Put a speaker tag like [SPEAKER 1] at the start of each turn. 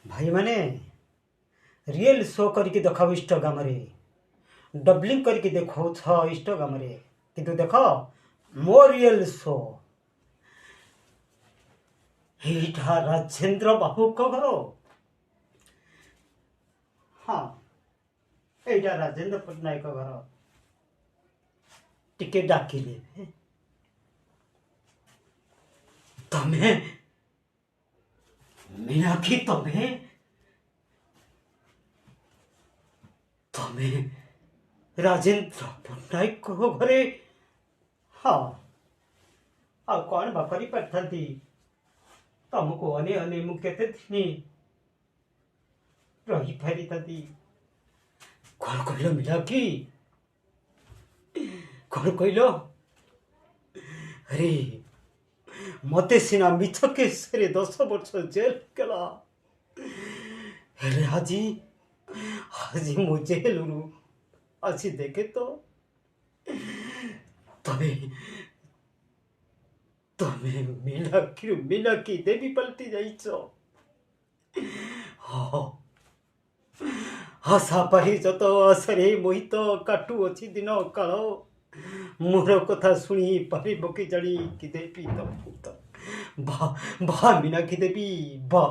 [SPEAKER 1] भाई माने real show करके देखाओ इंस्टाग्राम रे डबलिंग करके देखो छ इंस्टाग्राम रे किंतु देखो मो रियल शो एटा राजेंद्र बाबू को घर। हाँ एटा राजेंद्र पट्टनायक को घर टिके डाकिले तमे मीनाक्षी तमे तमे राजेंद्र पट्टनायक को घरे। हाँ आ कौन बापरी पारथी तुमको अने अने मु केते दिन रही फेरी थी कौन कहल मीनाक्षी कौन कहल अरे मते सिना मिछ केस रे 10 वर्ष जेल गला हेले हाजी हाजी मु जेल रु आसी देखे तो तबे तमे मीनाक्षी देवी पलटी जाइछ। हाँ आशा पाहि जत आशरे मोहित काटू अच्छी दिन काल मोर कथा शुणी पारिब कि जानी कि देवी तो बा मीनाक्षी देवी बा।